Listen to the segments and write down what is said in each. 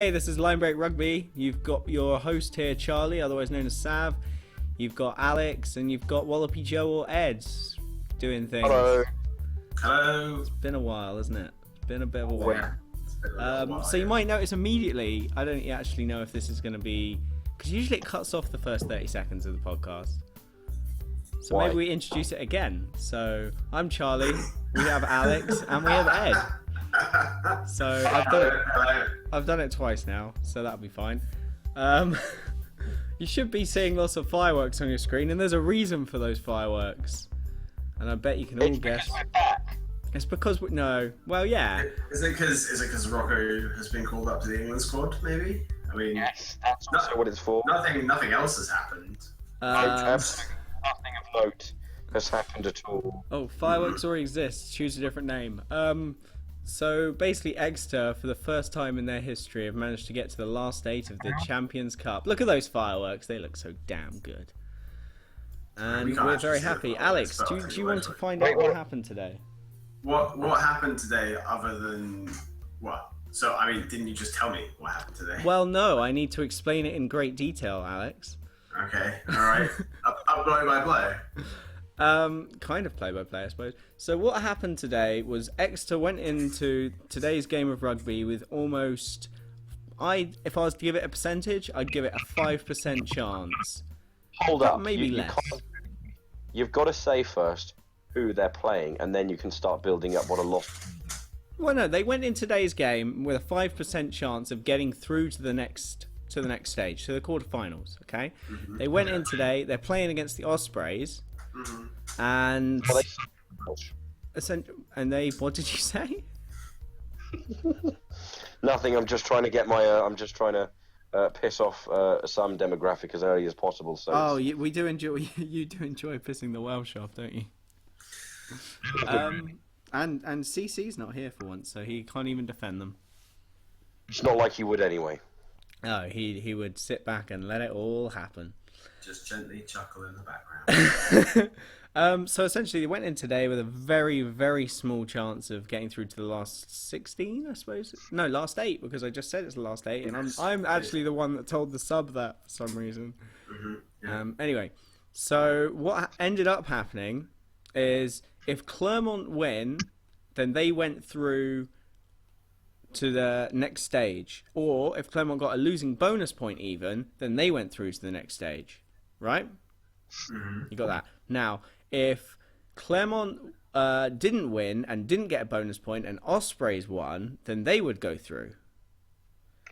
Hey, this is Line Break Rugby. You've got your host here, Charlie, otherwise known as Sav. You've got Alex, and you've got Wallopy Joe or Ed doing things. Hello. Hello. It's been a while, isn't it? It's been a bit of a while. Yeah. So you might notice immediately, I don't actually know if this is going to be... Because usually it cuts off the first 30 seconds of the podcast. So Why? maybe we introduce it again. So I'm Charlie, we have Alex, and we have Ed. So I've done it twice now, so that'll be fine. You should be seeing lots of fireworks on your screen, and there's a reason for those fireworks. And I bet you can all guess. It's because yeah. Is it because Rocco has been called up to the England squad? Maybe. I mean, Yes, that's also what it's for. nothing else has happened. Absolutely nothing of note has happened at all. Oh, fireworks already exist. Choose a different name. So basically, Exeter, for the first time in their history, have managed to get to the last 8 of the Champions Cup. Look at those fireworks; they look so damn good. And we're very happy. Alex, do you want to find out what happened today? What happened today, other than what? So I mean, didn't you just tell me what happened today? Well, no, I need to explain it in great detail, Alex. Okay, all right. up blow by blow. Kind of play by play, I suppose. So what happened today was Exeter went into today's game of rugby with almost, if I was to give it a percentage, I'd give it a 5% chance. Hold up. Maybe less. You've got to say first who they're playing, and then you can start building up what a loss. Well, no, they went in today's game with a 5% chance of getting through to the next stage, to the quarterfinals. Okay, They went in today. They're playing against the Ospreys, and they. What did you say? Nothing. I'm just trying to get my. I'm just trying to piss off some demographic as early as possible. So. Oh, we do enjoy. You do enjoy pissing the Welsh off, don't you? And CC's not here for once, so he can't even defend them. It's not like he would anyway. Oh, he would sit back and let it all happen. Just gently chuckle in the background. So essentially, they went in today with a very, very small chance of getting through to the last 16, I suppose. No, last 8, because I just said it's the last 8, and I'm actually the one that told the sub that for some reason. Yeah. Anyway, so what ended up happening is if Clermont win, then they went through to the next stage. Or if Clermont got a losing bonus point even, then they went through to the next stage. Right? You got that. Now, if Clermont didn't win and didn't get a bonus point and Ospreys won, then they would go through.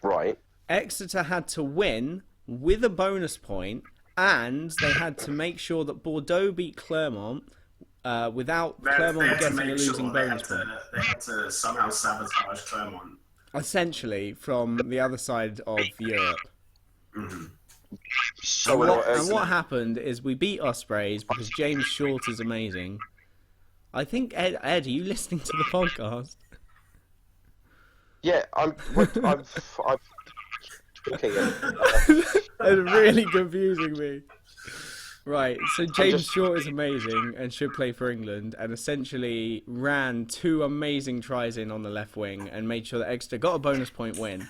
Right. Exeter had to win with a bonus point, and they had to make sure that Bordeaux beat Clermont without Clermont getting a losing bonus point. They had to somehow sabotage Clermont. Essentially, from the other side of Europe. So And what happened is we beat Ospreys because James Short is amazing. I think, Ed, are you listening to the podcast? Yeah, I'm talking. It's really confusing me. Right, so James Short is amazing and should play for England, and essentially ran 2 amazing tries in on the left wing and made sure that Exeter got a bonus point win.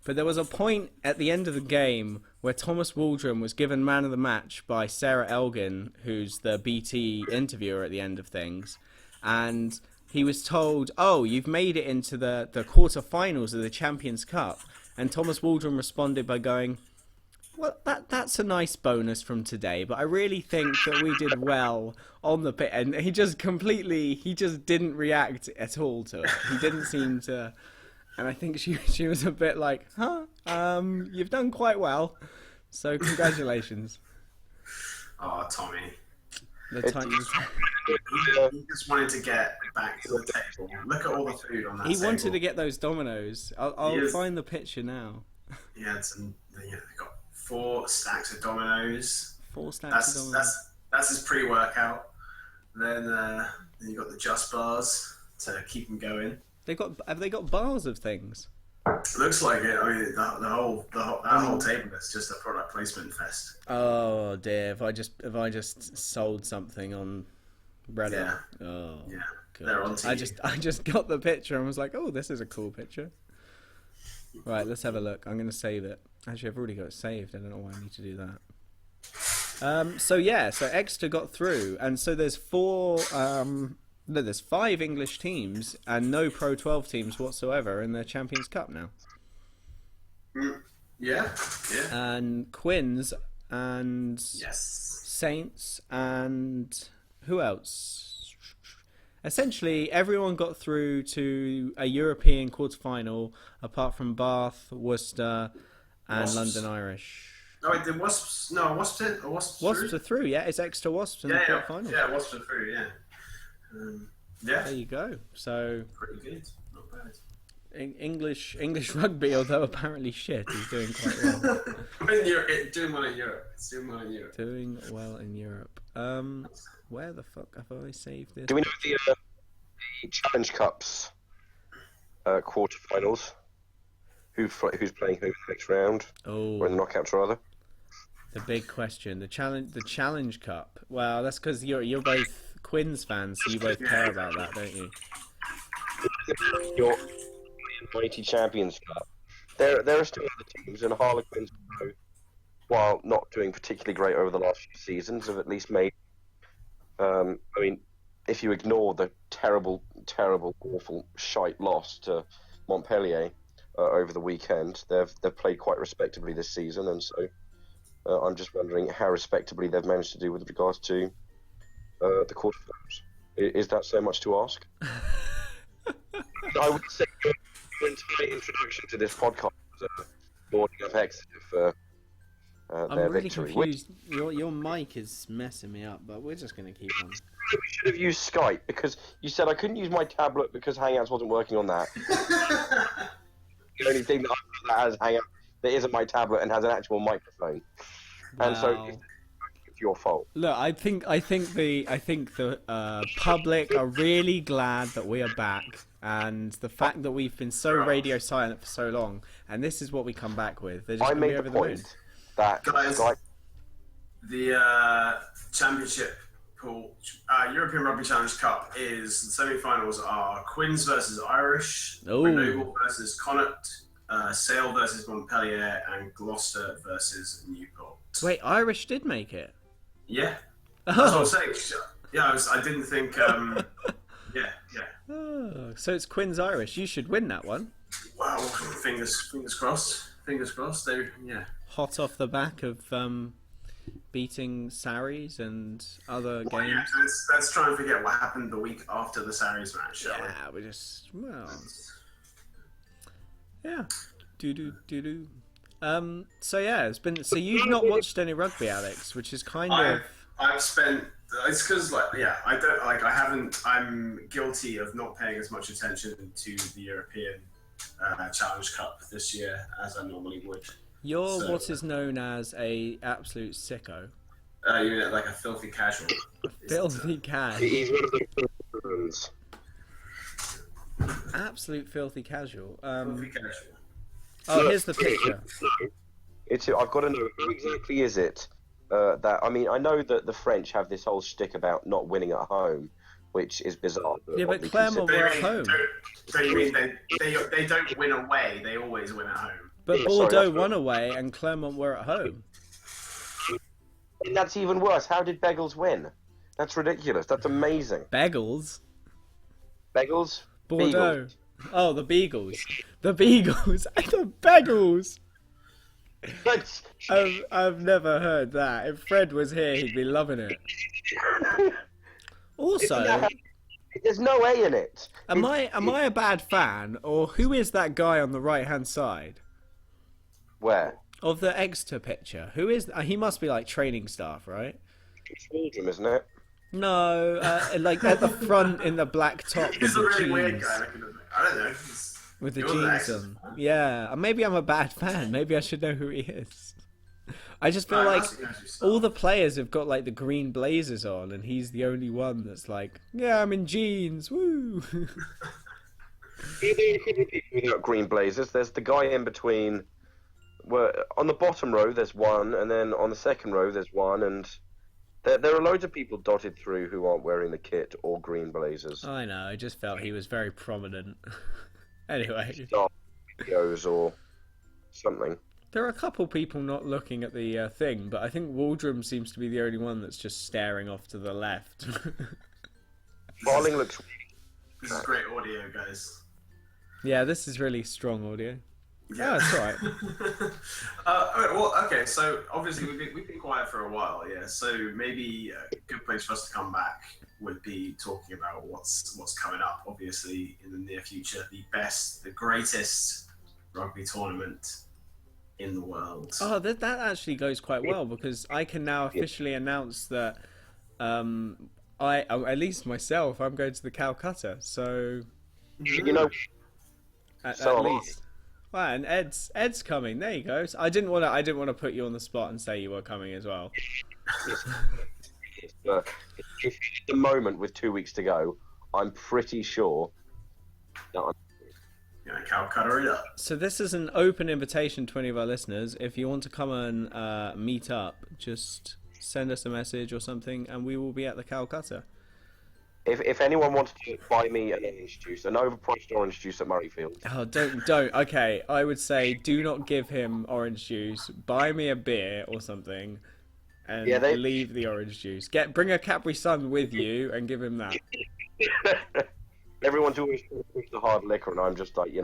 But there was a point at the end of the game where Thomas Waldron was given man of the match by Sarah Elgin, who's the BT interviewer at the end of things, and he was told, "Oh, you've made it into the quarterfinals of the Champions Cup," and Thomas Waldron responded by going, "Well, that's a nice bonus from today, but I really think that we did well on the pitch." And he just didn't react at all to it. He didn't seem to, and I think she was a bit like, "Huh, you've done quite well, so congratulations." Oh, Tommy. The time He just wanted to get back to the table. Look at all the food on that he table. wanted to get those dominoes. I'll find the picture now. He had some. They got 4 stacks of dominoes. 4 stacks of dominoes. That's his pre-workout. Then you got the Just bars to keep him going. Have they got bars of things? Looks like it. I mean, that whole table is just a product placement fest. Oh dear! If I just sold something on Reddit. Yeah. Oh. Yeah. God. They're on to I you. just got the picture and was like, oh, this is a cool picture. Right, let's have a look. I'm going to save it. Actually, I've already got it saved. I don't know why I need to do that. So Exeter got through, and so there's there's 5 English teams and no Pro 12 teams whatsoever in the Champions Cup now. Yeah. And Quins and Yes. Saints and who else? Essentially, everyone got through to a European quarterfinal apart from Bath, Worcester, and Wasps. London Irish. Oh, wait, the Wasps. No, Wasps Wasps through? are through, yeah. It's Exeter Wasps in the quarterfinal. Yeah, Wasps are through, yeah. Yeah. There you go. So Pretty good. Not bad. English rugby, although apparently shit, is doing quite well. Doing well in Europe. It's doing well in Europe. Doing well in Europe. Where the fuck have I saved this? Do we know the Challenge Cups quarterfinals? Who's playing who in the next round? Oh, Or in the knockouts, rather? the big question. The Challenge Cup. Well, that's because you're both Quins fans, so you both care about that, don't you? Your mighty Champions Cup. There are still other teams, and Harlequins, while not doing particularly great over the last few seasons, have at least made. I mean, if you ignore the terrible, awful, shite loss to Montpellier over the weekend, they've played quite respectably this season, and so I'm just wondering how respectably they've managed to do with regards to the quarterfinals. Is that so much to ask? I would say your entire introduction to this podcast was a warning of Exeter for I'm their really victory. confused. Your mic is messing me up, but we're just going to keep on. We should have used Skype because you said I couldn't use my tablet because Hangouts wasn't working on that. The only thing that has Hangout that isn't my tablet and has an actual microphone, and so Wow. it's your fault. Look, I think the public are really glad that we are back, and the fact that we've been so radio silent for so long, and this is what we come back with. They're just I going to be made over the the moon. point that Guys, Skype. the championship pool, European Rugby Challenge Cup is the semi-finals are Quins versus Irish, Oh. Grenoble versus Connacht, Sale versus Montpellier, and Gloucester versus Newport. Wait, Irish did make it. Yeah, that's what Oh, I'm saying. Yeah, I didn't think. Yeah. oh, so it's Quins Irish. You should win that one. Wow, fingers crossed. Fingers crossed. Yeah. Hot off the back of beating Saris and other Well, yeah, games. let's try and forget what happened the week after the Saris match, shall we? Yeah, we just yeah. Do. So yeah, it's been. So you've not watched any rugby, Alex, which is kind of. I've spent. It's because I don't like. I haven't. I'm guilty of not paying as much attention to the European Challenge Cup this year as I normally would. You're So- what is known as a absolute sicko, You're like a filthy casual. filthy cat, He's one of the ones. absolute filthy casual. Filthy casual. Oh, here's the picture. I've got to know who exactly is it that I mean I know that the French have this whole shtick about not winning at home, which is bizarre. Yeah, but oddly Clermont considered. were at home. So you mean they don't win away? They always win at home. But Yeah, sorry, Bordeaux that's won away and Clermont were at home. And that's even worse. How did Beggles win? That's ridiculous. That's amazing. Beagles? Beggles? Bordeaux. Oh, the Beagles. The Beagles. The Beagles. Beagles. I've never heard that. If Fred was here, he'd be loving it. Also, There's no A in it. am I a bad fan, or who is that guy on the right hand side Where? of the Exeter picture? Who is? He must be like training staff, right? It's Waldrum, isn't it? No, like at the front in the black top with He's a the really weird jeans. guy. I don't know. With the You're jeans next. on. Yeah, maybe I'm a bad fan. Maybe I should know who he is. I just feel No, like that's actually stuff. all the players have got like the green blazers on, and he's the only one that's like, yeah, I'm in jeans, woo. Without green blazers, there's the guy in between. Where on the bottom row there's one, and then on the second row there's one, and there are loads of people dotted through who aren't wearing the kit or green blazers. I know. I just felt he was very prominent. Anyway, Star videos or something. There are a couple people not looking at the thing, but I think Waldrum seems to be the only one that's just staring off to the left. Barling looks. This is great audio, guys. Yeah, this is really strong audio. Yeah, it's alright. Well, okay. So obviously we've been quiet for a while, yeah. So maybe a good place for us to come back would be talking about what's coming up. Obviously, in the near future, the greatest rugby tournament in the world. Oh, that actually goes quite well because I can now officially announce that at least myself, I'm going to the Calcutta. So You know, at So am I. least. Wow, and Ed's coming. There you go. So I didn't want to put you on the spot and say you were coming as well. if at the moment with 2 weeks to go, I'm pretty sure that I'm. Yeah, Calcutta it up. So this is an open invitation to any of our listeners. If you want to come and meet up, just send us a message or something, and we will be at the Calcutta. If anyone wants to buy me an orange juice, an overpriced orange juice at Murrayfield, Oh, don't. Okay, I would say do not give him orange juice. Buy me a beer or something, and Yeah, leave the orange juice. Bring a Capri Sun with you and give him that. everyone's always trying to push the hard liquor, and I'm just like, Just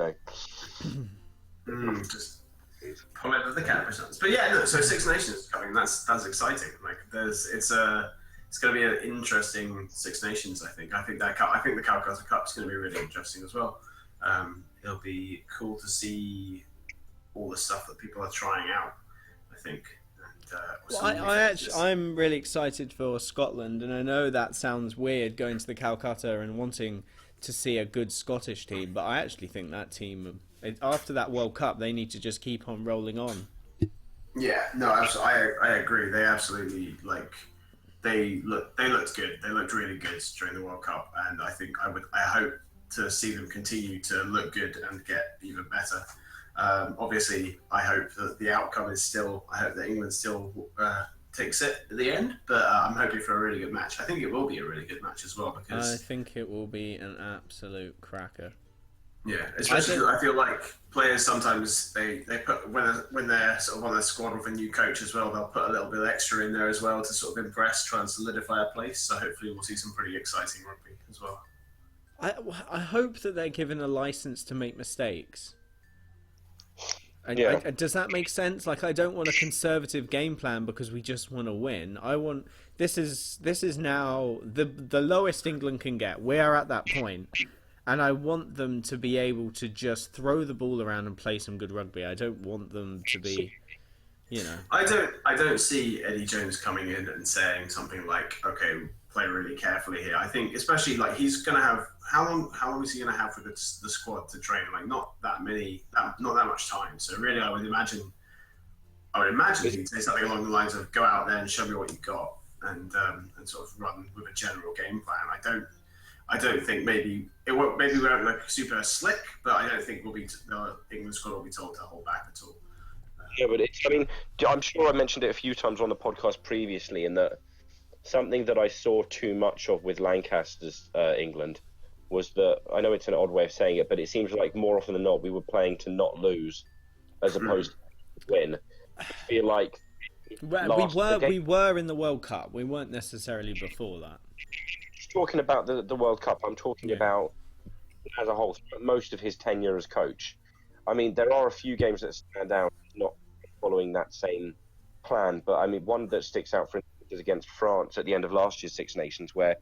pull it with the Capri Suns. But yeah, no, so Six Nations is coming. That's exciting. Like, it's going to be an interesting Six Nations. I think the Calcutta Cup is going to be really interesting as well. It'll be cool to see all the stuff that people are trying out. I think. And, I'm really excited for Scotland, and I know that sounds weird going to the Calcutta and wanting to see a good Scottish team, but I actually think that team, after that World Cup, they need to just keep on rolling on. Yeah, no, I agree. They absolutely they looked good. They looked really good during the World Cup, and I hope to see them continue to look good and get even better. Obviously, I hope that the outcome is I hope that England still takes it at the end, but I'm hoping for a really good match. I think it will be a really good match as well because I think it will be an absolute cracker. yeah, especially I feel like players sometimes they put when they're sort of on a squad with a new coach as well, they'll put a little bit extra in there as well to sort of impress, try and solidify a place. So hopefully we'll see some pretty exciting rugby as well. I hope that they're given a license to make mistakes. Yeah. Does that make sense? Like, I don't want a conservative game plan because we just want to win. I want this is now the lowest England can get. We are at that point, and I want them to be able to just throw the ball around and play some good rugby. I don't want them to be, I don't see Eddie Jones coming in and saying something like, "Okay, play really carefully here." I think, especially like he's going to have how long is he going to have for the squad to train? Like not that much time. So really, I would imagine he'd say something along the lines of, "Go out there and show me what you've got," and sort of run with a general game plan. I don't think maybe we won't look super slick, but I don't think the England squad will be told to hold back at all. Yeah, but I'm sure I mentioned it a few times on the podcast previously, in that something that I saw too much of with Lancaster's England was that, I know it's an odd way of saying it, but it seems like more often than not we were playing to not lose as opposed to win. I feel like we were in the World Cup. We weren't necessarily before that. Talking about the World Cup, I'm talking about as a whole, most of his tenure as coach. I mean, there are a few games that stand out not following that same plan, but I mean, one that sticks out for instance is against France at the end of last year's Six Nations, where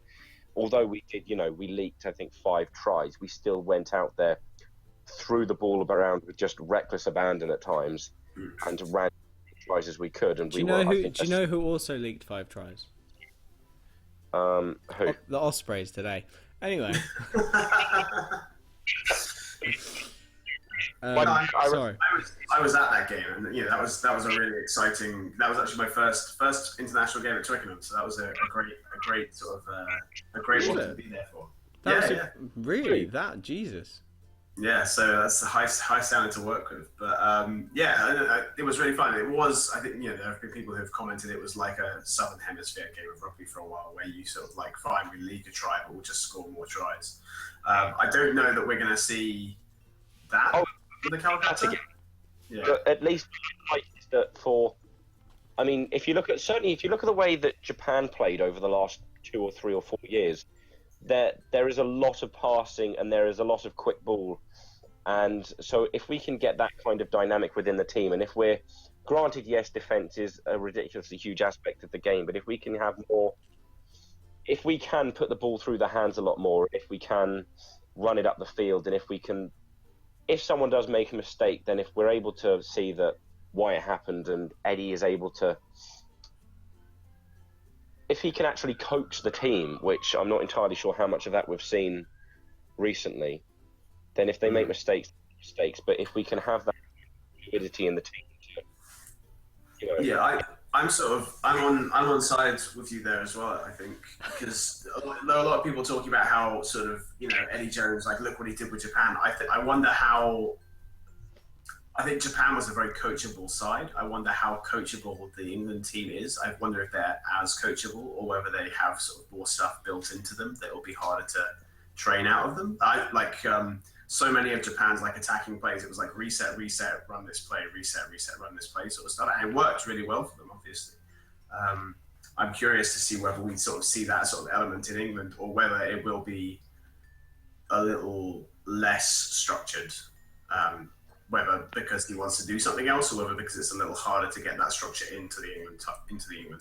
although we did, we leaked, I think, 5 tries, we still went out there, threw the ball around with just reckless abandon at times, and ran as tries as we could. And do you know who also leaked 5 tries? Who? The Ospreys today. Anyway. Sorry. I was at that game, and that was a really exciting. That was actually my first international game at Twickenham, so that was a great sort of a great one to be there for. Really? That Jesus. Yeah, so that's a high standard to work with, but it was really fun. It was, I think, there have been people who have commented it was like a Southern Hemisphere game of rugby for a while, where you sort of like, fine, we leak a try, but we'll just score more tries. I don't know that we're going to see that for the Calcutta. Yeah. But at least like that for. I mean, if you look at the way that Japan played over the last 2 or 3 or 4 years, there is a lot of passing and there is a lot of quick ball. And so if we can get that kind of dynamic within the team, and if we're granted, yes, defense is a ridiculously huge aspect of the game, but if we can have more, if we can put the ball through the hands a lot more, if we can run it up the field, and if someone does make a mistake, then if we're able to see that why it happened, and Eddie is able to, if he can actually coach the team, which I'm not entirely sure how much of that we've seen recently, then if they make mistakes, but if we can have that fluidity in the team, Yeah, I'm on sides with you there as well. I think because there are a lot of people talking about how sort of Eddie Jones, like, look what he did with Japan. I wonder how. I think Japan was a very coachable side. I wonder how coachable the England team is. I wonder if they're as coachable or whether they have sort of more stuff built into them that will be harder to train out of them. I like so many of Japan's like attacking plays. It was like reset, reset, run this play, reset, reset, run this play sort of stuff, and it worked really well for them, obviously. I'm curious to see whether we sort of see that sort of element in England or whether it will be a little less structured. Whether because he wants to do something else, or whether because it's a little harder to get that structure into the England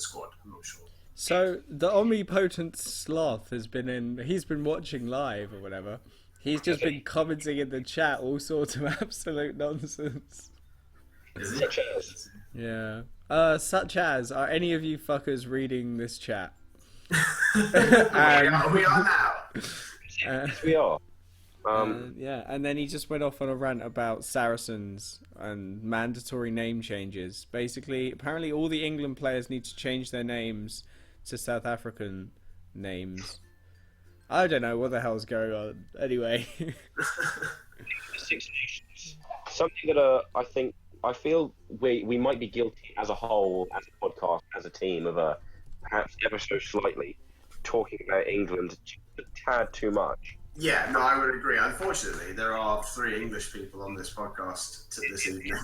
squad. I'm not sure. So the omnipotent sloth has been in. He's been watching live or whatever. He's just been commenting in the chat all sorts of absolute nonsense. Such as? Yeah. Such as, are any of you fuckers reading this chat? We are now. Yes, we are. Yeah, and then he just went off on a rant about Saracens and mandatory name changes. Basically, apparently all the England players need to change their names to South African names. I don't know what the hell's going on. Anyway. Six Nations. Something that I feel we might be guilty as a whole, as a podcast, as a team, of perhaps ever so slightly talking about England just a tad too much. Yeah, no, I would agree. Unfortunately, there are 3 English people on this podcast this evening.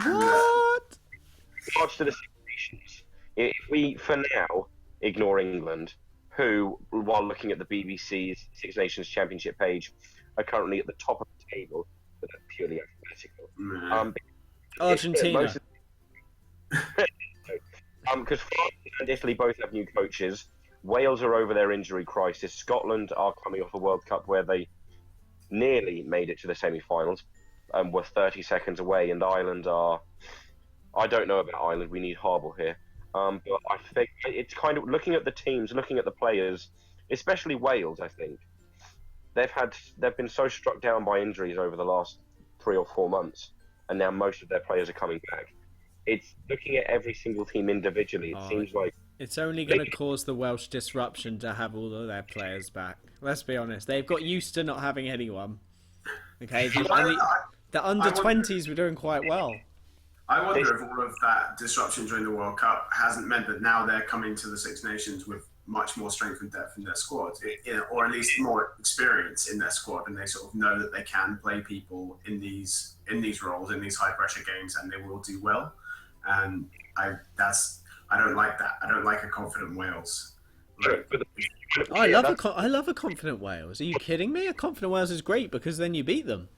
What? In regards to the Six Nations, if we, for now, ignore England, who, while looking at the BBC's Six Nations Championship page, are currently at the top of the table, but that's purely alphabetical. Argentina. Because France and Italy both have new coaches. Wales are over their injury crisis. Scotland are coming off a World Cup where they nearly made it to the semi-finals and were 30 seconds away. And Ireland are... I don't know about Ireland. We need Harble here. But I think it's kind of looking at the teams, looking at the players, especially Wales, I think. They've been so struck down by injuries over the last 3 or 4 months, and now most of their players are coming back. It's looking at every single team individually. It seems like it's only going to cause the Welsh disruption to have all of their players back. Let's be honest. They've got used to not having anyone. Okay, the under-20s were doing quite well. I wonder if all of that disruption during the World Cup hasn't meant that now they're coming to the Six Nations with much more strength and depth in their squad, or at least more experience in their squad, and they sort of know that they can play people in these roles, in these high-pressure games, and they will do well. And I don't like that. I don't like a confident Wales. I love a confident Wales. Are you kidding me? A confident Wales is great because then you beat them.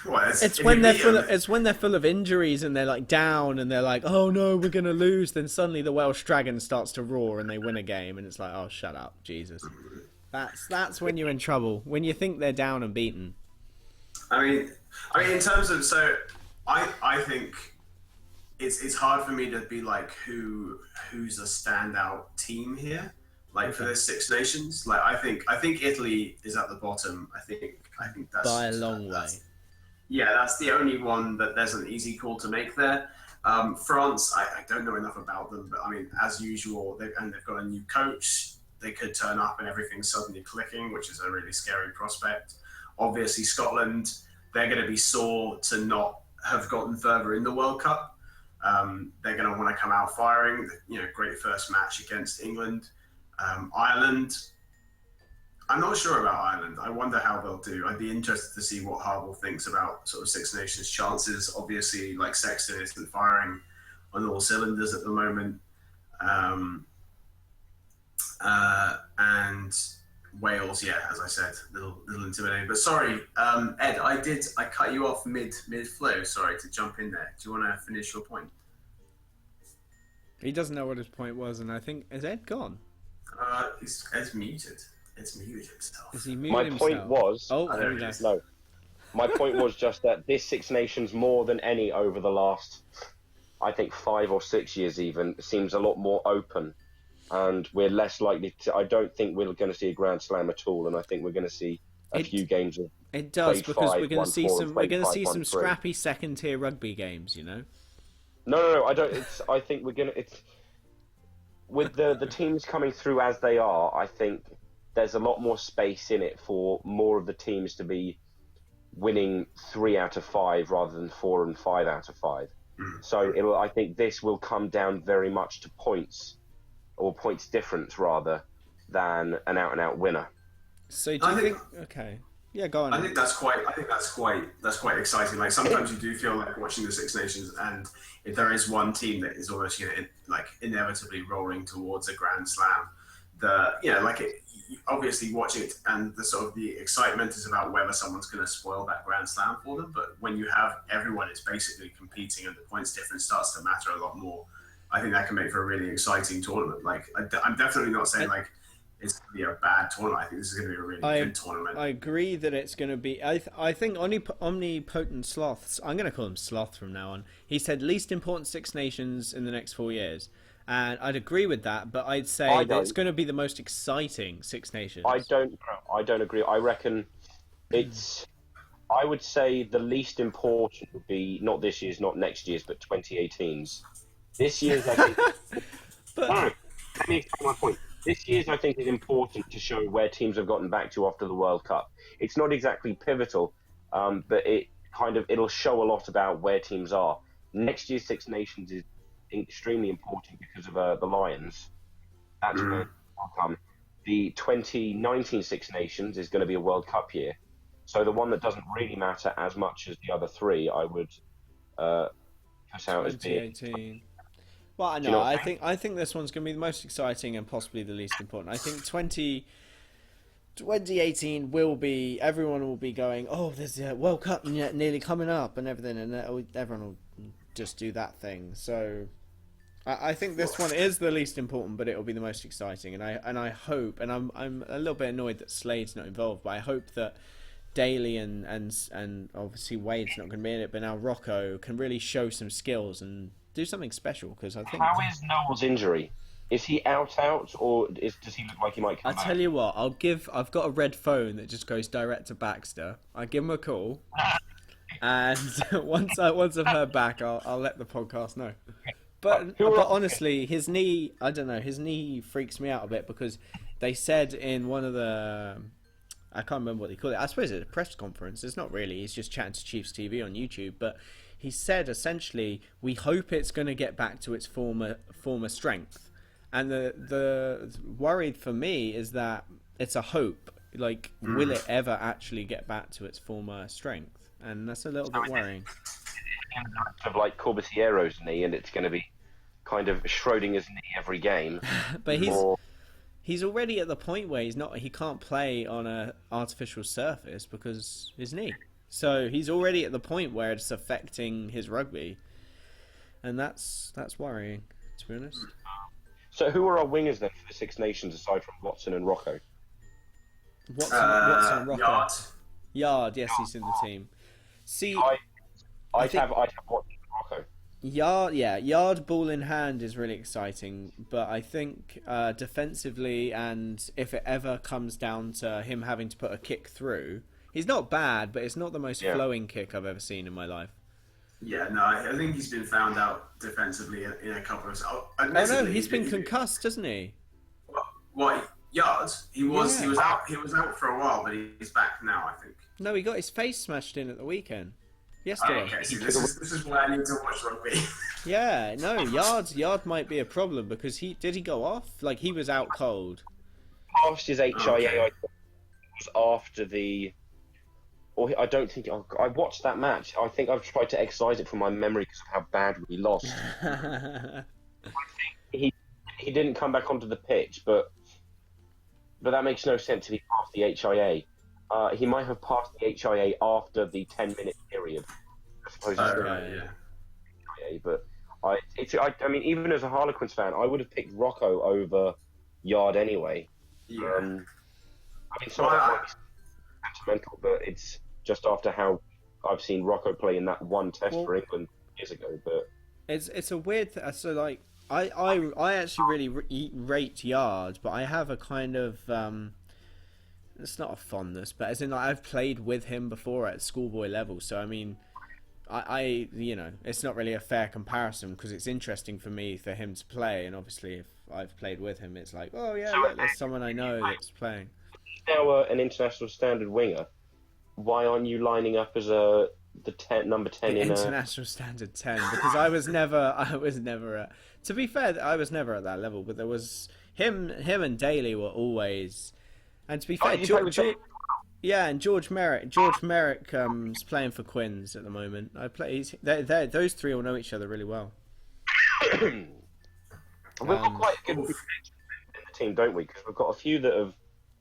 Well, it's when they're full of injuries and they're like down and they're like, oh no, we're gonna lose. Then suddenly the Welsh Dragon starts to roar and they win a game, and it's like, oh, shut up, Jesus. That's when you're in trouble. When you think they're down and beaten. I mean, in terms of I think it's hard for me to be like who's a standout team here. Like for the Six Nations, like I think Italy is at the bottom. I think that's by a long way. Yeah, that's the only one that there's an easy call to make there. France, I don't know enough about them, but I mean, as usual, they've got a new coach. They could turn up and everything's suddenly clicking, which is a really scary prospect. Obviously, Scotland, they're going to be sore to not have gotten further in the World Cup. They're going to want to come out firing. Great first match against England. Ireland, I'm not sure about Ireland. I wonder how they'll do. I'd be interested to see what Harbaugh thinks about sort of Six Nations chances. Obviously, like Sexton isn't firing on all cylinders at the moment, and Wales, yeah, as I said, little intimidating. But sorry, Ed, I cut you off mid flow. Sorry to jump in there. Do you want to finish your point? He doesn't know what his point was, and I think is Ed gone? Ed's muted. Ed's muted himself. Is he muted My himself? point was... Oh, there we go. No. My point was just that this Six Nations, more than any over the last, I think, 5 or 6 years even, seems a lot more open. And we're less likely to... I don't think we're going to see a Grand Slam at all, and I think we're going to see a few games of... It does, because we're going to see some... We're going to see some 1-3. scrappy second-tier rugby games, you know? No, I don't... I think we're going to... With the teams coming through as they are, I think there's a lot more space in it for more of the teams to be winning 3 out of 5 rather than 4 and 5 out of 5. So I think this will come down very much to points, or points difference rather, than an out-and-out winner. So do you think... Okay. Yeah, go on. I think that's quite exciting. Like sometimes you do feel like watching the Six Nations, and if there is one team that is almost like inevitably rolling towards a Grand Slam, obviously watching it and the sort of the excitement is about whether someone's going to spoil that Grand Slam for them. But when you have everyone is basically competing and the points difference starts to matter a lot more, I think that can make for a really exciting tournament. Like I'm definitely not saying like it's going to be a bad tournament. I think this is going to be a really good tournament. I agree that it's going to be... I think Omnipotent Sloths... I'm going to call him Sloth from now on. He said least important Six Nations in the next 4 years. And I'd agree with that, but I'd say that it's going to be the most exciting Six Nations. I don't agree. I reckon it's... I would say the least important would be not this year's, not next year's, but 2018's. This year's, I think... But... No, let me explain my point. This year's, I think, is important to show where teams have gotten back to after the World Cup. It's not exactly pivotal, but it'll show a lot about where teams are. Next year's Six Nations is extremely important because of the Lions. That's where it will come. The 2019 Six Nations is going to be a World Cup year. So the one that doesn't really matter as much as the other 3, I would put out as being... 2018. Well, no, I think this one's going to be the most exciting and possibly the least important. I think 2018 will be... Everyone will be going, oh, there's a World Cup nearly coming up and everything, and everyone will just do that thing. So I think this one is the least important, but it will be the most exciting. And I hope, and I'm a little bit annoyed that Slade's not involved, but I hope that Daly and obviously Wade's not going to be in it, but now Rocco can really show some skills and do something special, because I think... How is Noel's injury? Is he out, or does he look like he might come back? I tell you what, I've got a red phone that just goes direct to Baxter. I give him a call, and once I've heard back, I'll let the podcast know. But honestly, his knee, I don't know, his knee freaks me out a bit, because they said in one of the... I can't remember what they call it. I suppose it's a press conference. It's not really. He's just chatting to Chiefs TV on YouTube. But he said, essentially, we hope it's going to get back to its former strength. And the worried for me is that it's a hope. Like, will it ever actually get back to its former strength? And that's a little bit worrying. Of like Corbiciero's knee, and it's going to be kind of Schrodinger's knee every game. But he's already at the point where he can't play on a artificial surface because his knee. So he's already at the point where it's affecting his rugby, and that's worrying, to be honest. So who are our wingers then for the Six Nations aside from Watson and Rocco? Watson and Rocco. Yard, yes, he's in the team. See, I'd have Watson and Rocco. Yard ball in hand is really exciting, but I think defensively, and if it ever comes down to him having to put a kick through, he's not bad, but it's not the most flowing kick I've ever seen in my life. Yeah, no, I think he's been found out defensively in a couple of... Oh no, he's been concussed, hasn't he? What, Yard? He was out for a while, but he's back now, I think. No, he got his face smashed in at the weekend. Yesterday. Okay, see, this is why I need to watch rugby. Yeah, no, Yard might be a problem, because did he go off? Like, he was out cold. Past his HIA, was after the. Or I don't think I watched that match. I think I've tried to excise it from my memory because of how bad we lost. He didn't come back onto the pitch, but that makes no sense if he passed the HIA. He might have passed the HIA after the 10-minute period. I suppose. HIA, but I mean, even as a Harlequins fan, I would have picked Rocco over Yard anyway. Yeah. I mean, some of that might be sentimental, but it's just after how I've seen Rocco play in that one test for England years ago. But it's a weird. So like, I actually really rate Yard, but I have a kind of it's not a fondness, but as in like, I've played with him before at schoolboy level, so I mean. I you know, it's not really a fair comparison because it's interesting for me for him to play, and obviously if I've played with him, it's like, oh yeah, look, there's someone I know that's playing. He's now an international standard winger. Why aren't you lining up as number 10 The in international standard 10? Because I was never at. To be fair, I was never at that level, but there was him and Daly were always. And to be fair, yeah, and George Merrick is playing for Quins at the moment. Those three all know each other really well. We've got quite a good in the team, don't we? Because we've got a few that have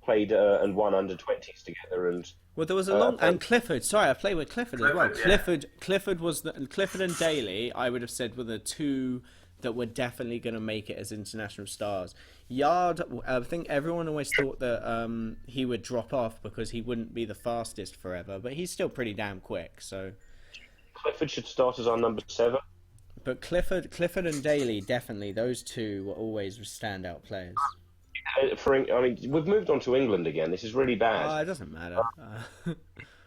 played and won under 20s together. And well, there was a long and Clifford. Sorry, I played with Clifford as well. Yeah. Clifford and Daly, I would have said, were the two that were definitely going to make it as international stars. Yard, I think everyone always thought that he would drop off because he wouldn't be the fastest forever, but he's still pretty damn quick. So Clifford should start as our number 7. But Clifford and Daly, definitely, those two were always standout players. I mean, we've moved on to England again. This is really bad. It doesn't matter.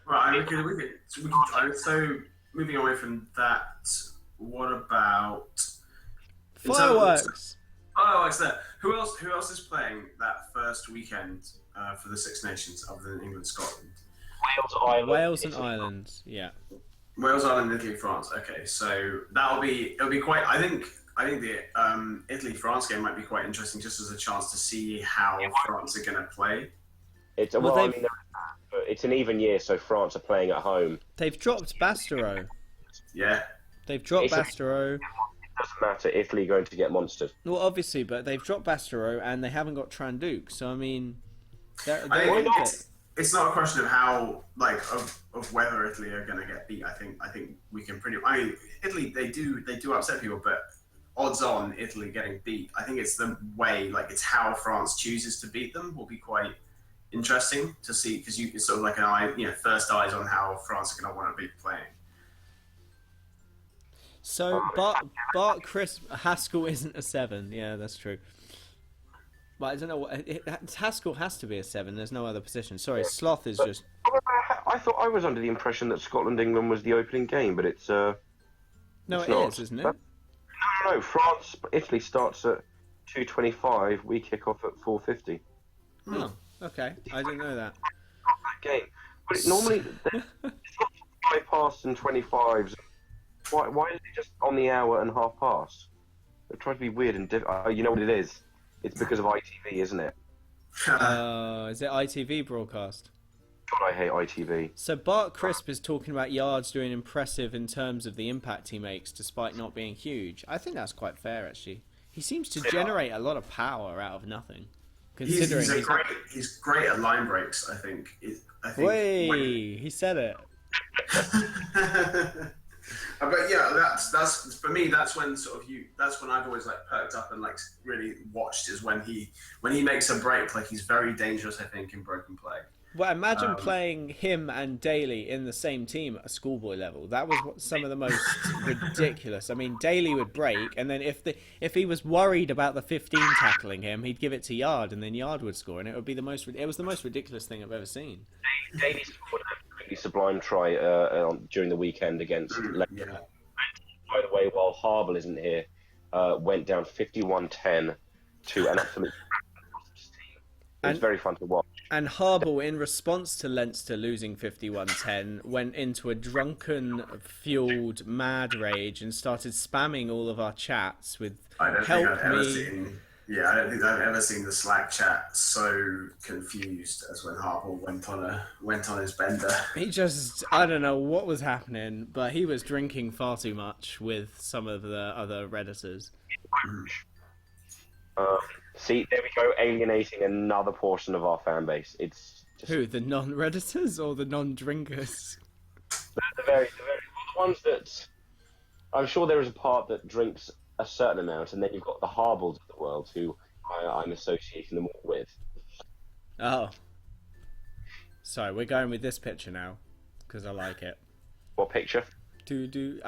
Right, so moving away from that, what about Fireworks. Fireworks there. Who else is playing that first weekend for the Six Nations other than England, Scotland? Wales and Ireland. Yeah. Wales, Ireland, Italy, France. Okay, so it'll be quite. I think the Italy-France game might be quite interesting, just as a chance to see how France are going to play. It's an even year, so France are playing at home. They've dropped Bastereau. Yeah. They've dropped Bastereau. It doesn't matter. Italy are going to get monstered. Well, obviously, but they've dropped Bastereau and they haven't got Tranduc. So I mean, it's not a question of how of whether Italy are going to get beat. I think we can pretty. I mean, Italy they do upset people, but odds on Italy getting beat. I think it's the way, it's how France chooses to beat them will be quite interesting to see, because it's sort of like first eyes on how France are going to want to be playing. So Bart Chris Haskell isn't a 7. Yeah, that's true. But I don't know Haskell has to be a 7. There's no other position. Sorry, Sloth is just. I thought I was under the impression that Scotland-England was the opening game, but it's No, it's it not. is, isn't it? No. Italy starts at 2:25. We kick off at 4:50. Oh, okay. I didn't know that. That game, but it normally it's not 5 past and 25s. Why is it just on the hour and half past? They try to be weird and you know what it is? It's because of ITV, isn't it? Is it ITV broadcast? God, I hate ITV. So Bart Crisp is talking about Yards doing impressive in terms of the impact he makes, despite not being huge. I think that's quite fair, actually. He seems to generate a lot of power out of nothing. Considering he's great at line breaks. I think. He said it. But yeah, that's for me. That's when that's when I've always perked up and really watched, is when he makes a break. He's very dangerous, I think, in broken play. Well, imagine playing him and Daly in the same team at a schoolboy level. That was some of the most ridiculous. I mean, Daly would break, and then if he was worried about the 15 tackling him, he'd give it to Yard, and then Yard would score, and it would be the most ridiculous thing I've ever seen. Daly scored a completely sublime try during the weekend against Leicester. Yeah. By the way, while Harble isn't here, went down 51-10 to an absolute team. It was very fun to watch. And Harble, in response to Leinster losing 51-10, went into a drunken, fueled, mad rage and started spamming all of our chats with "Help me." Yeah, I don't think I've ever seen the Slack chat so confused as when Harbaugh went on his bender. He just, I don't know what was happening, but he was drinking far too much with some of the other Redditors. See, there we go, alienating another portion of our fan base. It's just Who, the non-Redditors or the non-drinkers? the ones that I'm sure there is a part that drinks a certain amount, and then you've got the Harballs of the world who I'm associating them all with. Oh. Sorry, we're going with this picture now, because I like it. What picture? I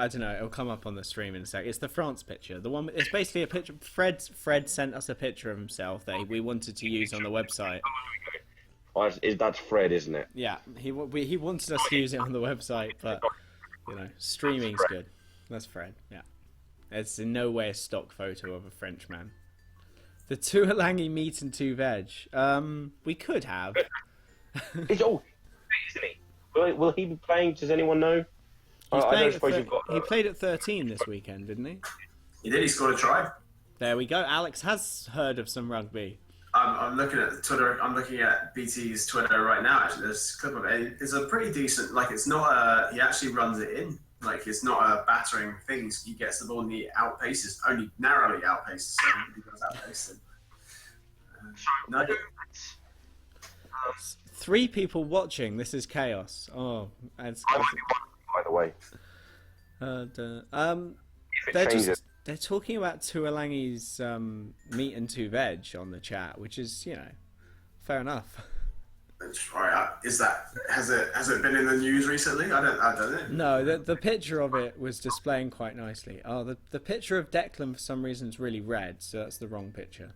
don't know, it'll come up on the stream in a sec. It's the France picture. The one, it's basically a picture. Fred sent us a picture of himself that we wanted to use on the website. Oh, that's Fred, isn't it? Yeah, he wanted us to use it on the website, but, you know, streaming's good. That's Fred, yeah. It's in no way a stock photo of a Frenchman. The Tuolangi meat and two veg. We could have. Isn't he? Will he be playing? Does anyone know? He played at 13 this weekend, didn't he? He did. He scored a try. There we go. Alex has heard of some rugby. I'm looking at Twitter. I'm looking at BT's Twitter right now. Actually, there's a clip of it. It's a pretty decent. Like, it's not a. He actually runs it in. Like, it's not a battering thing. He gets the ball and he outpaces, only narrowly outpaces. So he does outpace him. No. 3 people watching. This is chaos. Oh, it's, I'm by the way. they're talking about Tuolangi's meat and two veg on the chat, which is, you know, fair enough. Right, has it been in the news recently? I don't know. No, the picture of it was displaying quite nicely. Oh, the picture of Declan for some reason is really red, so that's the wrong picture.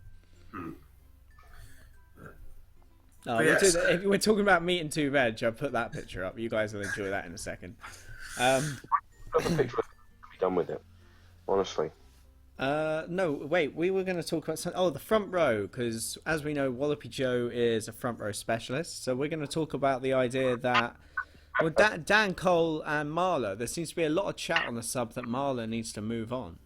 Oh, Yes. if we're talking about meat and two veg, I'll put that picture up. You guys will enjoy that in a second. Got the picture. Be done with it. Honestly. No, wait. We were going to talk about something. Oh, the front row, because as we know, Wallopy Joe is a front row specialist. So we're going to talk about the idea that, well, Dan Cole and Marla. There seems to be a lot of chat on the sub that Marla needs to move on.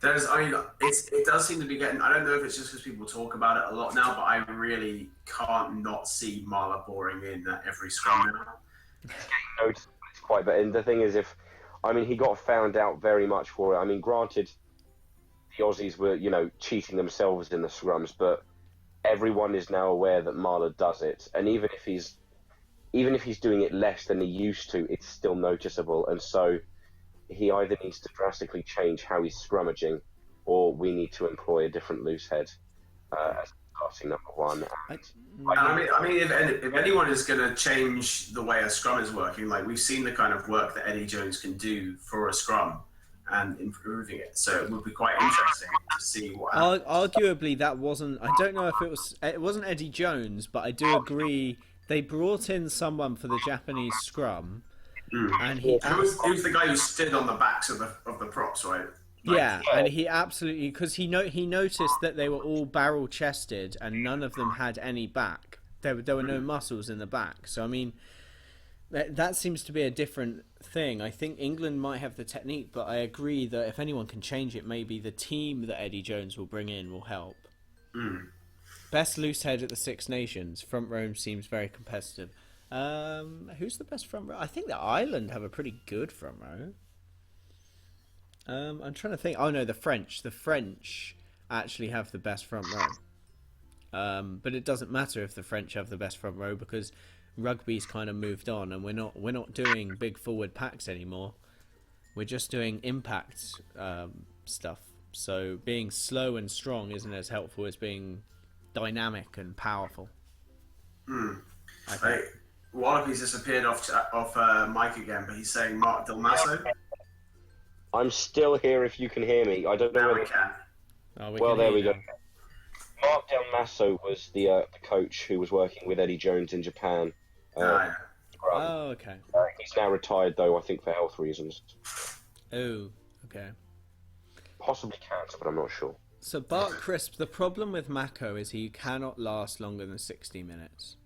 It does seem to be getting. I don't know if it's just because people talk about it a lot now, but I really can't not see Marla boring in at every scrum now. It's getting noticed quite, but and the thing is, he got found out very much for it. I mean, granted, the Aussies were, cheating themselves in the scrums, but everyone is now aware that Marla does it, and even if he's doing it less than he used to, it's still noticeable, and so he either needs to drastically change how he's scrummaging, or we need to employ a different loose head as starting number one. If anyone is going to change the way a scrum is working, like we've seen the kind of work that Eddie Jones can do for a scrum and improving it, so it would be quite interesting to see what happens. Arguably, that wasn't. I don't know if it wasn't Eddie Jones, but I do agree they brought in someone for the Japanese scrum. And he was the guy who stood on the backs of the props, right? Yeah, and he absolutely, because he noticed that they were all barrel chested and none of them had any back. There were no muscles in the back. So I mean, that seems to be a different thing. I think England might have the technique, but I agree that if anyone can change it, maybe the team that Eddie Jones will bring in will help. Best loose head at the Six Nations. Front row seems very competitive. Who's the best front row? I think that Ireland have a pretty good front row. I'm trying to think. Oh no, the French. The French actually have the best front row. But it doesn't matter if the French have the best front row because rugby's kind of moved on, and we're not doing big forward packs anymore. We're just doing impact stuff. So being slow and strong isn't as helpful as being dynamic and powerful. Wallopy's disappeared off mic again, but he's saying Mark Del Masso. I'm still here if you can hear me. I don't know Now whether... we can. Oh, there we go. Mark Del Masso was the coach who was working with Eddie Jones in Japan. Oh, okay. He's now retired, though, I think for health reasons. Oh, okay. Possibly cancer, but I'm not sure. So Bart Crisp, the problem with Mako is he cannot last longer than 60 minutes.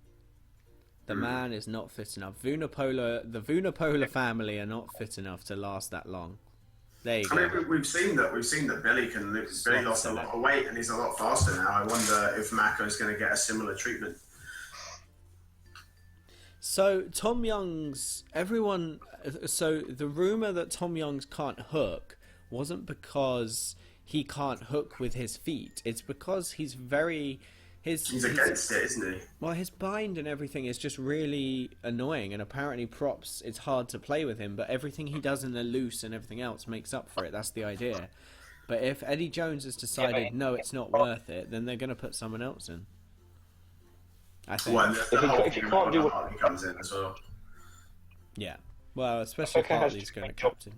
The man is not fit enough. The Vunipola family are not fit enough to last that long. There you I go. mean, we've seen that. We've seen that Billy can. Billy lost a lot of weight, and he's a lot faster now. I wonder if Mako's going to get a similar treatment. So Tom Young's everyone. So the rumor that Tom Young's can't hook wasn't because he can't hook with his feet. It's because he's very He's against it, isn't he? well, his bind and everything is just really annoying. And apparently, props it's hard to play with him. But everything he does in the loose and everything else makes up for it. That's the idea. But if Eddie Jones has decided no, it's not worth it, then they're going to put someone else in. I think. Well, the whole if you thing can't do about Hartley comes in as well. Yeah. Well, especially if Hartley's going to captain.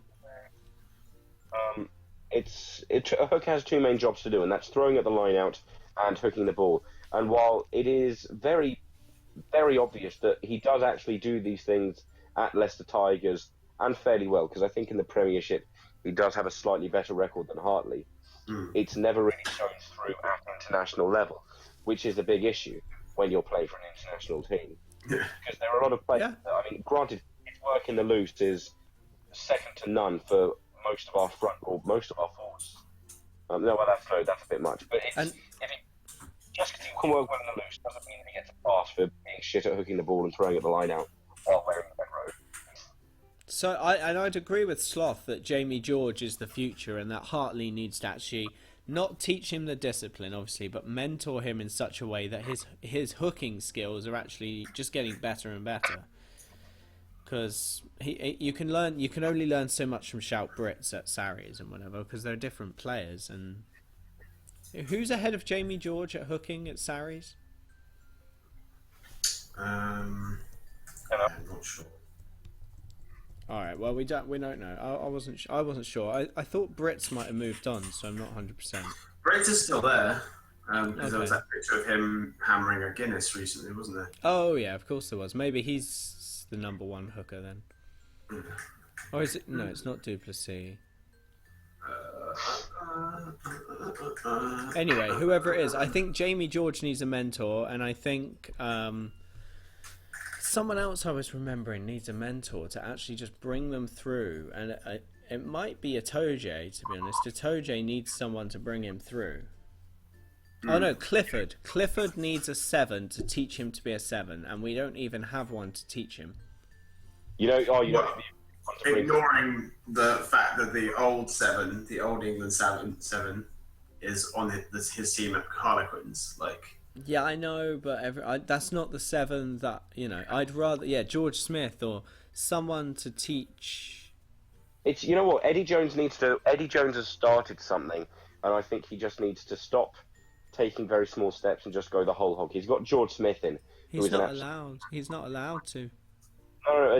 Hook has two main jobs to do, and that's throwing at the line out and hooking the ball. And while it is very, very obvious that he does actually do these things at Leicester Tigers and fairly well, because I think in the Premiership he does have a slightly better record than Hartley, it's never really shown through at international level, which is a big issue when you're playing for an international team. Because there are a lot of players. Yeah. I mean, granted, his work in the loose is second to none for most of our front or most of our forwards. No, well, that's a bit much. But if he, just because he can work well in the loose doesn't mean he gets a pass for being shit at hooking the ball and throwing at the line out while wearing the red row. So I'd agree with Sloth that Jamie George is the future and that Hartley needs to actually not teach him the discipline, obviously, but mentor him in such a way that his hooking skills are actually just getting better and better. Because you can only learn so much from Shout Brits at Sarries and whatever, because they're different players. And who's ahead of Jamie George at hooking at Sarries? I'm not sure. All right. Well, we don't know. I wasn't sure. I thought Brits might have moved on, so I'm not 100%. Brits is still there. Because Okay. there was that picture of him hammering a Guinness recently, wasn't there? Oh yeah, of course there was. Maybe he's the number one hooker then. Or is it? No, it's not Duplessis. Anyway, whoever it is, I think Jamie George needs a mentor, and I think someone else I was remembering needs a mentor to actually just bring them through. And it might be Itoje, to be honest. Itoje needs someone to bring him through. Oh no, Clifford. Clifford needs a 7 to teach him to be a 7, and we don't even have one to teach him. Ignoring the fact that the old 7, the old England 7, is on his team at Harlequins. Yeah, I know, but that's not the 7 that, I'd rather, George Smith or someone to teach. It's, you know what, Eddie Jones has started something, and I think he just needs to stop taking very small steps and just go the whole hog. He's got George Smith in. He's not allowed. He's not allowed to. No,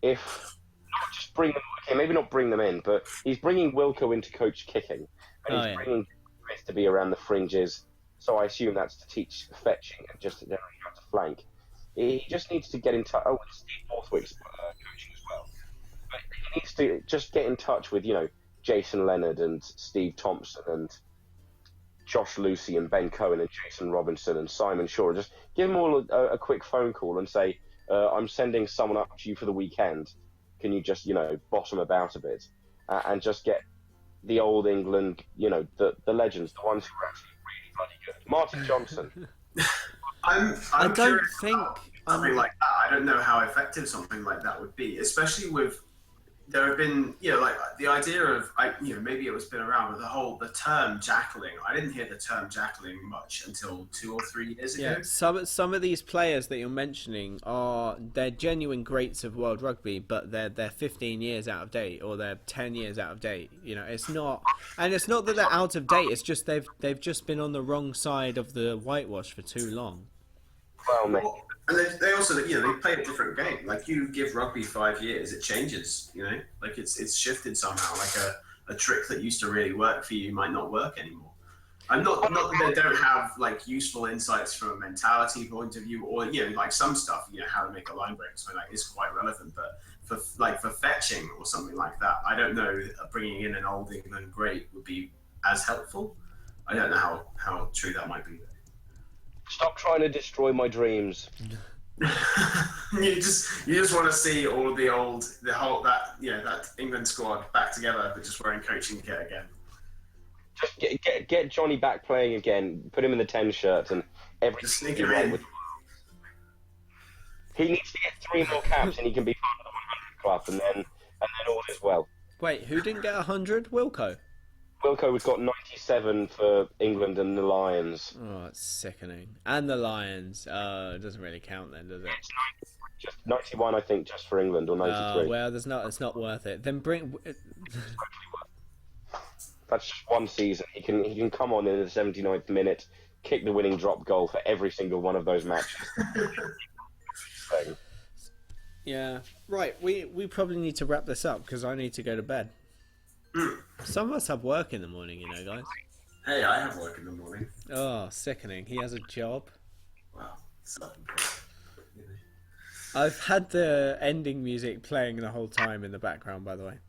if not just bring them. Okay, maybe not bring them in, but he's bringing Wilco in to coach kicking, and he's bringing Smith to be around the fringes. So I assume that's to teach fetching and just generally how to flank. He just needs to get in touch. Oh, and Steve Borthwick's coaching as well. But he needs to just get in touch with Jason Leonard and Steve Thompson and Josh Lucy and Ben Cohen and Jason Robinson and Simon Shaw. Just give them all a quick phone call and say, I'm sending someone up to you for the weekend. Can you just, boss them about a bit? And just get the old England, the legends, the ones who are actually really bloody good. Martin Johnson. I don't think something like that. I don't know how effective something like that would be, especially with there have been, like the idea of, maybe it was been around, but the term jackling. I didn't hear the term jackling much until 2 or 3 years ago. Yeah, some of these players that you're mentioning they're genuine greats of world rugby, but they're 15 years out of date or they're 10 years out of date. It's not that they're out of date. It's just they've just been on the wrong side of the whitewash for too long. Well, and they also, they play a different game. Like, you give rugby 5 years, it changes. Like it's shifted somehow. Like a trick that used to really work for you might not work anymore. And not that they don't have useful insights from a mentality point of view, or some stuff, how to make a line break, something is quite relevant. But for fetching or something like that, I don't know. Bringing in an old England great would be as helpful. I don't know how true that might be. Stop trying to destroy my dreams. You just want to see all of that England squad back together, but just wearing coaching kit again. Just get Johnny back playing again. Put him in the 10 shirt, and everything Just will sneak be him right in. with. He needs to get 3 more caps, and he can be part of the 100 club, and then all is well. Wait, who didn't get 100? Wilco. Wilco has got 97 for England and the Lions. Oh, it's sickening. And the Lions. It doesn't really count then, does it? It's just 91, I think, just for England, or 93. Well, it's not worth it. Then bring. That's just one season. He can come on in the 79th minute, kick the winning drop goal for every single one of those matches. Yeah. Right. We probably need to wrap this up because I need to go to bed. Some of us have work in the morning, you know, guys. Hey, I have work in the morning. Oh, sickening. He has a job. Wow. I've had the ending music playing the whole time in the background, by the way.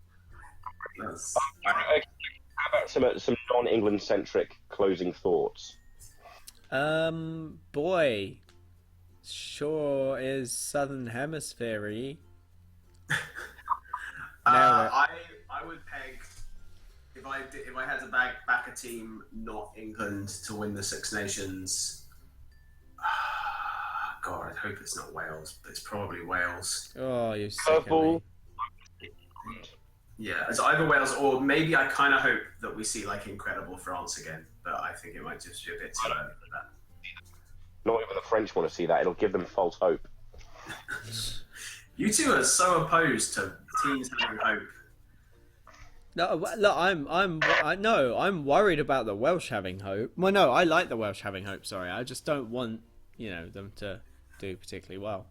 How about some non-England centric closing thoughts? Boy, sure is Southern Hemisphere-y. I would peg if I had to back a team not England to win the Six Nations. God, I hope it's not Wales, but it's probably Wales. Oh, you sick. Yeah, it's either Wales or maybe I kind of hope that we see like incredible France again, but I think it might just be a bit too early for that. Not even the French want to see that. It'll give them false hope. You two are so opposed to teams having hope. No, look, I'm worried about the Welsh having hope. Well, no, I like the Welsh having hope. Sorry, I just don't want them to do particularly well.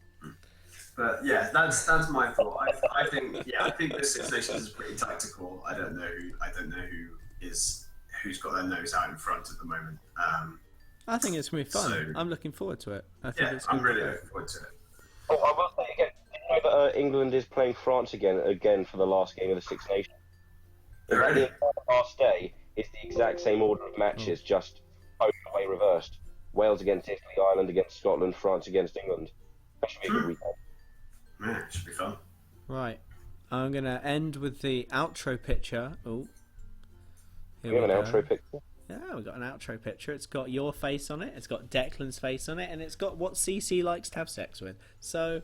But yeah, that's my thought. I think this Six Nations is pretty tactical. I don't know who's got their nose out in front at the moment. I think it's gonna be fun. So, I'm looking forward to it. I think it's I'm gonna really be looking forward to it. Oh, I will say again. Did you know that England is playing France again for the last game of the Six Nations? Already? The last day is the exact same order of matches, just both the way reversed. Wales against Italy, Ireland against Scotland, France against England. That should be a good weekend. Yeah, it should be fun. Right. I'm gonna end with the outro picture. Oh, We have an outro picture. Yeah, we've got an outro picture. It's got your face on it. It's got Declan's face on it, and it's got what CC likes to have sex with. So.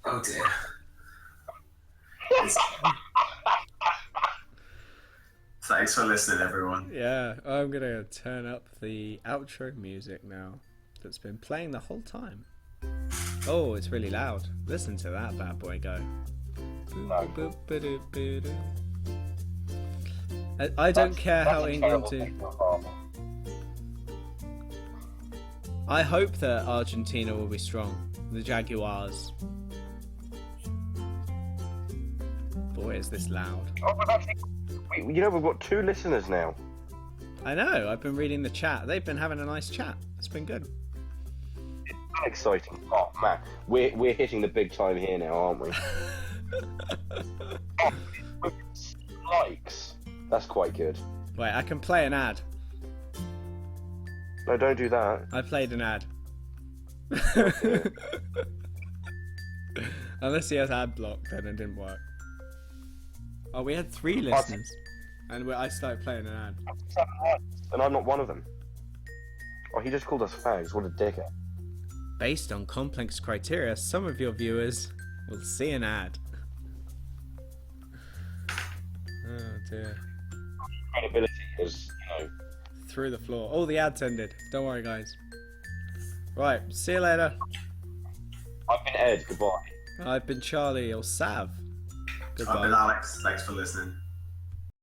Oh dear. Thanks for listening, everyone. Yeah, I'm gonna turn up the outro music now. That's been playing the whole time. Oh, it's really loud. Listen to that bad boy go. I don't care how England do. I hope that Argentina will be strong. The Jaguars. Boy, is this loud. We've got 2 listeners now. I know. I've been reading the chat. They've been having a nice chat. It's been good. Exciting. Oh man, we're hitting the big time here now, aren't we? Likes. That's quite good. Wait, I can play an ad. No, don't do that. I played an ad. Unless he has ad block, then it didn't work. Oh, we had 3 listeners, and I started playing an ad. And I'm not one of them. Oh, he just called us fags. What a dickhead. Based on complex criteria, some of your viewers will see an ad. Oh dear. Credibility is, Through the floor. Oh, the ad's ended. Don't worry, guys. Right, see you later. I've been Ed. Goodbye. I've been Charlie or Sav. Goodbye. I've been Alex. Thanks for listening.